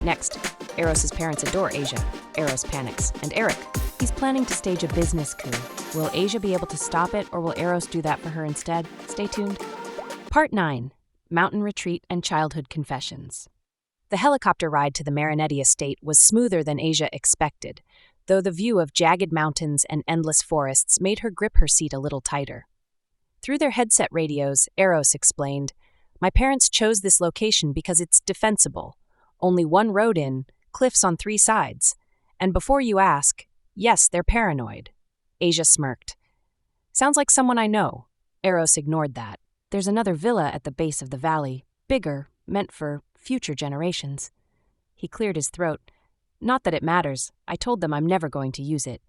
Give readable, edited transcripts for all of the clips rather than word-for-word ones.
Next, Eros's parents adore Asia. Eros panics. And Eric, he's planning to stage a business coup. Will Asia be able to stop it, or will Eros do that for her instead? Stay tuned. Part 9. Mountain Retreat and Childhood Confessions. The helicopter ride to the Marinetti estate was smoother than Asia expected, though the view of jagged mountains and endless forests made her grip her seat a little tighter. Through their headset radios, Eros explained, "My parents chose this location because it's defensible. Only one road in, cliffs on 3 sides. And before you ask, yes, they're paranoid." Asia smirked. "Sounds like someone I know." Eros ignored that. "There's another villa at the base of the valley, bigger, meant for future generations." He cleared his throat. "Not that it matters. I told them I'm never going to use it."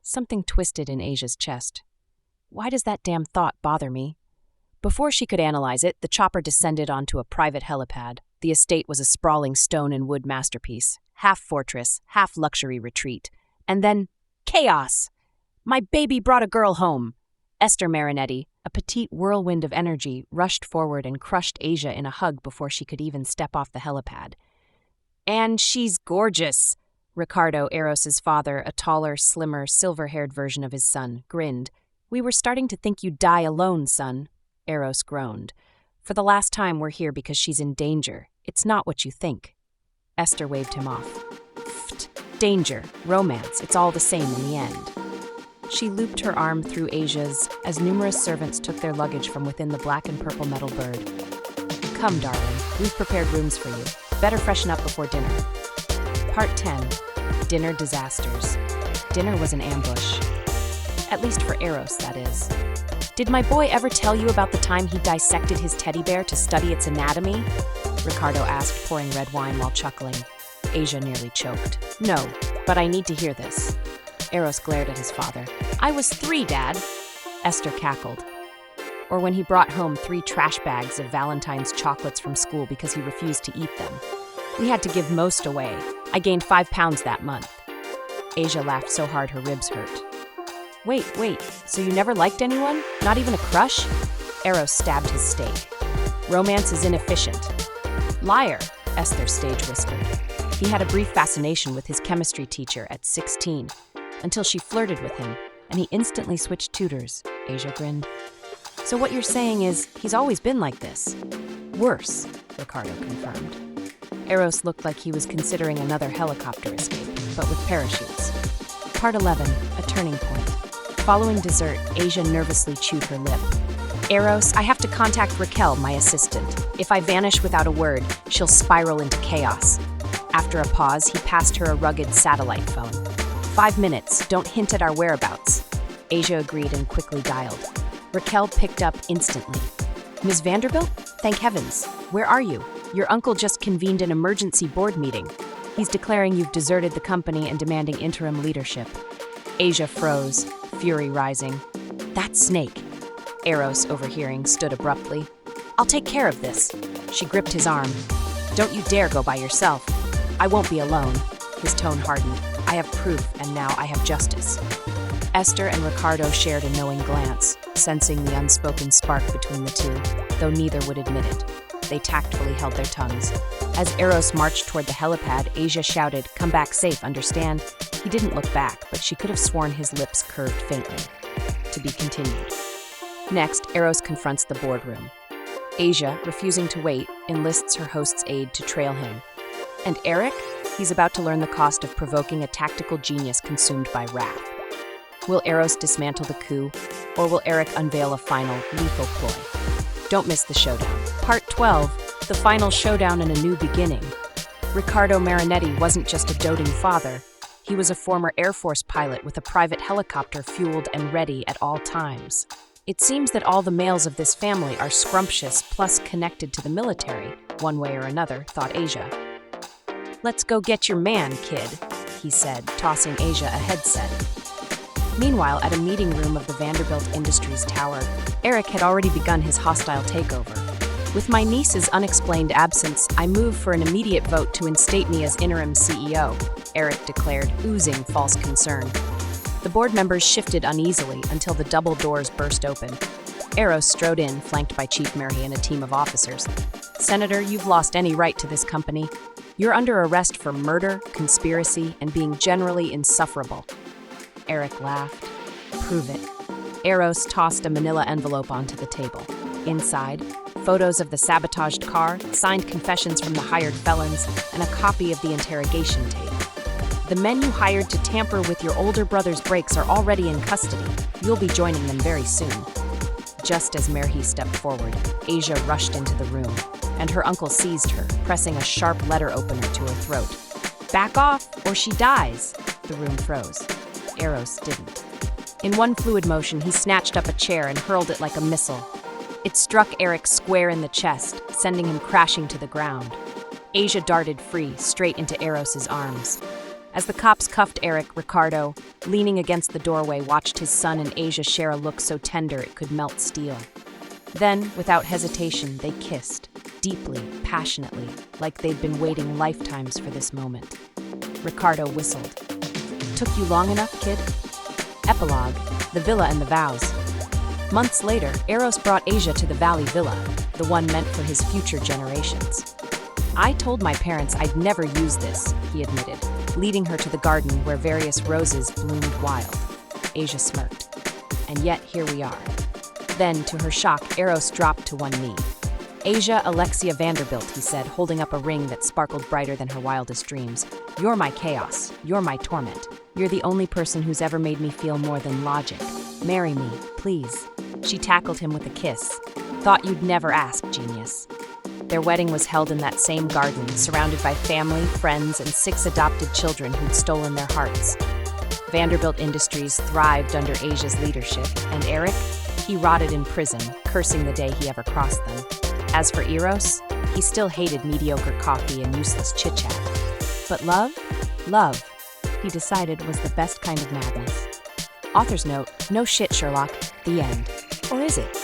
Something twisted in Asia's chest. Why does that damn thought bother me? Before she could analyze it, the chopper descended onto a private helipad. The estate was a sprawling stone and wood masterpiece, half fortress, half luxury retreat. And then, chaos! My baby brought a girl home. Esther Marinetti, a petite whirlwind of energy, rushed forward and crushed Asia in a hug before she could even step off the helipad. "And she's gorgeous!" Ricardo, Eros's father, a taller, slimmer, silver-haired version of his son, grinned. "We were starting to think you'd die alone, son." Eros groaned. "For the last time, we're here because she's in danger. It's not what you think." Esther waved him off. "Pfft, danger, romance, it's all the same in the end." She looped her arm through Asia's as numerous servants took their luggage from within the black and purple metal bird. "Come, darling, we've prepared rooms for you. Better freshen up before dinner." Part 10. Dinner Disasters. Dinner was an ambush. At least for Eros, that is. "Did my boy ever tell you about the time he dissected his teddy bear to study its anatomy?" Ricardo asked, pouring red wine while chuckling. Asia nearly choked. "No, but I need to hear this." Eros glared at his father. "I was 3, Dad." Esther cackled. "Or when he brought home 3 trash bags of Valentine's chocolates from school because he refused to eat them. We had to give most away. I gained 5 pounds that month." Asia laughed so hard her ribs hurt. Wait, so you never liked anyone? Not even a crush?" Eros stabbed his steak. "Romance is inefficient." "Liar," Esther stage whispered. He had a brief fascination with his chemistry teacher at 16, until she flirted with him, and he instantly switched tutors. Asia grinned. "So what you're saying is, he's always been like this?" "Worse," Ricardo confirmed. Eros looked like he was considering another helicopter escape, but with parachutes. Part 11. A turning point. Following dessert, Asia nervously chewed her lip. "Eros, I have to contact Raquel, my assistant. If I vanish without a word, she'll spiral into chaos." After a pause, he passed her a rugged satellite phone. 5 minutes, don't hint at our whereabouts." Asia agreed and quickly dialed. Raquel picked up instantly. "Ms. Vanderbilt? Thank heavens. Where are you? Your uncle just convened an emergency board meeting. He's declaring you've deserted the company and demanding interim leadership." Asia froze, fury rising. "That snake." Eros, overhearing, stood abruptly. "I'll take care of this." She gripped his arm. "Don't you dare go by yourself." "I won't be alone." His tone hardened. "I have proof, and now I have justice." Esther and Ricardo shared a knowing glance, sensing the unspoken spark between the two, though neither would admit it. They tactfully held their tongues. As Eros marched toward the helipad, Asia shouted, "Come back safe, understand?" He didn't look back, but she could have sworn his lips curved faintly. To be continued. Next, Eros confronts the boardroom. Asia, refusing to wait, enlists her host's aid to trail him. And Eric? He's about to learn the cost of provoking a tactical genius consumed by wrath. Will Eros dismantle the coup, or will Eric unveil a final, lethal ploy? Don't miss the showdown. Part 12, the final showdown and a new beginning. Ricardo Marinetti wasn't just a doting father. He was a former Air Force pilot with a private helicopter fueled and ready at all times. It seems that all the males of this family are scrumptious plus connected to the military, one way or another, thought Asia. "Let's go get your man, kid," he said, tossing Asia a headset. Meanwhile, at a meeting room of the Vanderbilt Industries Tower, Eric had already begun his hostile takeover. "With my niece's unexplained absence, I move for an immediate vote to instate me as interim CEO," Eric declared, oozing false concern. The board members shifted uneasily until the double doors burst open. Eros strode in, flanked by Chief Murray and a team of officers. "Senator, you've lost any right to this company." You're under arrest for murder, conspiracy, and being generally insufferable. Eric laughed. Prove it. Eros tossed a manila envelope onto the table. Inside, photos of the sabotaged car, signed confessions from the hired felons, and a copy of the interrogation tape. The men you hired to tamper with your older brother's brakes are already in custody. You'll be joining them very soon. Just as Merhi stepped forward, Asia rushed into the room, and her uncle seized her, pressing a sharp letter opener to her throat. Back off, or she dies! The room froze. Eros didn't. In one fluid motion, he snatched up a chair and hurled it like a missile. It struck Eric square in the chest, sending him crashing to the ground. Asia darted free, straight into Eros's arms. As the cops cuffed Eric, Ricardo, leaning against the doorway, watched his son and Asia share a look so tender it could melt steel. Then, without hesitation, they kissed, deeply, passionately, like they'd been waiting lifetimes for this moment. Ricardo whistled. Took you long enough, kid? Epilogue, the villa and the vows. Months later, Eros brought Asia to the Valley Villa, the one meant for his future generations. I told my parents I'd never use this, he admitted, leading her to the garden where various roses bloomed wild. Asia smirked. And yet, here we are. Then, to her shock, Eros dropped to one knee. Asia Alexia Vanderbilt, he said, holding up a ring that sparkled brighter than her wildest dreams. You're my chaos. You're my torment. You're the only person who's ever made me feel more than logic. Marry me, please. She tackled him with a kiss. Thought you'd never ask, genius. Their wedding was held in that same garden, surrounded by family, friends, and 6 adopted children who'd stolen their hearts. Vanderbilt Industries thrived under Asia's leadership, and Eric, he rotted in prison, cursing the day he ever crossed them. As for Eros, he still hated mediocre coffee and useless chit-chat. But love, he decided was the best kind of madness. Author's note, no shit, Sherlock, the end. Or is it?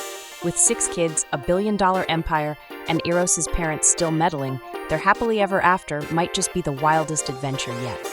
With 6 kids, a billion-dollar empire, and Eros's parents still meddling, their happily ever after might just be the wildest adventure yet.